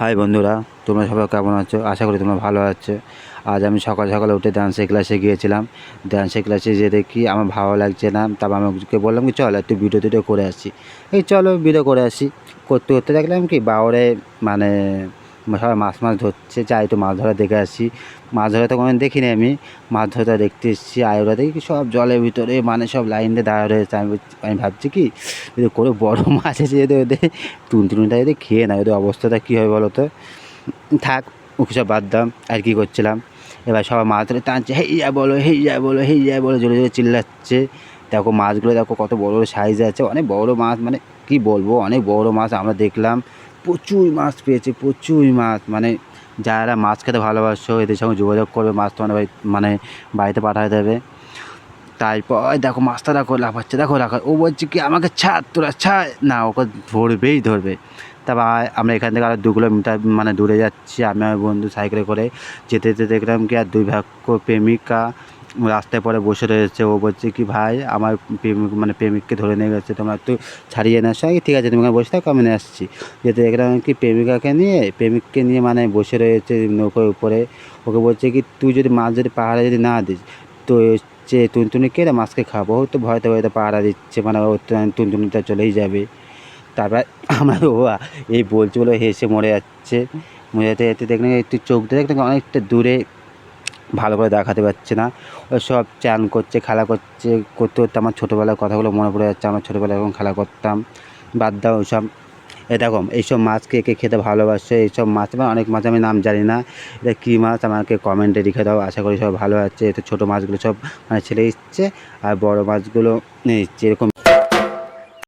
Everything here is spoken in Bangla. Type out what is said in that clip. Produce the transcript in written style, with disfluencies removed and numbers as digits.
হাই বন্ধুরা, তোমরা সবাই কেমন আছো? আশা করি তোমরা ভালো আছো। আজ আমি সকাল সকালে উঠে ডান্সের ক্লাসে গিয়েছিলাম। ডান্সের ক্লাসে যেয়ে দেখি আমার ভালো লাগছে না। তারপর আমি ওকে বললাম কি চল একটু ভিডিও টিডিও করে আসি। এই চলো ভিডিও করে আসি। করতে করতে দেখলাম কি বাওরে মানে সবাই মাছ ধরছে, যাই একটু মাছ ধরা দেখে আসি। মাছ ধরা তো কোনোদিন দেখিনি আমি, মাছ ধরা দেখতে এসেছি। আর ওরা দেখি সব জলের ভিতরে মানে সব লাইন দিয়ে দাঁড়া রয়েছে। আমি ভাবছি কি যদি কোনো বড় মাছ এসে যদি ওদের টুনটুনিটা যদি খেয়ে নেয় ওদের অবস্থাটা কী হবে বলো তো। থাক, ওকে সব বাদ দাম। আর কী করছিলাম, এবার সবাই মাছ ধরে টানছে, হেইয়া বলো হেইয়া বলো হেইয়া বলো, জোরে জোরে চিল্লাচ্ছে। দেখো মাছগুলো দেখো কত বড় বড় সাইজ আছে, অনেক বড় মাছ, মানে কি বলবো অনেক বড় মাছ আমরা দেখলাম। প্রচুর মাছ পেয়েছে, প্রচুর মাছ। মানে যারা মাছ খেতে ভালোবাসো এদের সঙ্গে যোগাযোগ করবে, মাছ তোমার মানে বাড়িতে পাঠাতে দেবে। তারপর দেখো মাছটা দেখো লাফাচ্ছে, দেখো রাখা, ও বলছে কি আমাকে ছাড়, তোরা ছাড় না, ওকে ধরবেই ধরবে। তারপর আমরা এখান থেকে আরও 2 কিলোমিটার মানে দূরে যাচ্ছি, আমি আমার বন্ধু সাইকেলে করে যেতে যেতে দেখলাম কি আর 2 ভাগ্য প্রেমিকা রাস্তায় পরে বসে রয়েছে। ও বলছে কি ভাই আমার প্রেমিককে ধরে নিয়ে গেছে, তোমরা একটু ছাড়িয়ে নেওয়ার সঙ্গে ঠিক আছে তুমি বসে থাকো আমি নিয়ে আসছি। যেতে দেখলাম কি প্রেমিককে নিয়ে মানে বসে রয়েছে নৌকোর উপরে। ওকে বলছে কি তুই যদি মাছ যদি পাহাড়ে যদি না দিস তো যে টুনটুনি কেটে মাছকে খাবো, ও তো ভয়তে ভয়তে পাহারা দিচ্ছে, মানে ও টুনটুনিটা চলেই যাবে। তারপর আমার ও এই বলছে বলে হেসে মরে যাচ্ছে। মরে যেতে যেতে দেখলাম একটু চোখ দিয়ে দেখলাম অনেকটা দূরে, ভালো করে দেখাতে পারছে না। ওই সব চান করছে, খেলা করছে, করতে করতে আমার ছোটোবেলার কথাগুলো মনে পড়ে যাচ্ছে। আমরা ছোটোবেলায় এরকম খেলা করতাম। বাদ দাও ওইসব। এরকম এইসব মাছ কে কে খেতে ভালোবাসে, এইসব মাছ মানে অনেক মাছ আমি নাম জানি না। এটা কী মাছ আমাকে কমেন্টে লিখে দাও। আশা করি সব ভালো আছে। এতে ছোটো মাছগুলো সব মানে ছেড়ে দিচ্ছে, আর বড়ো মাছগুলো যেরকম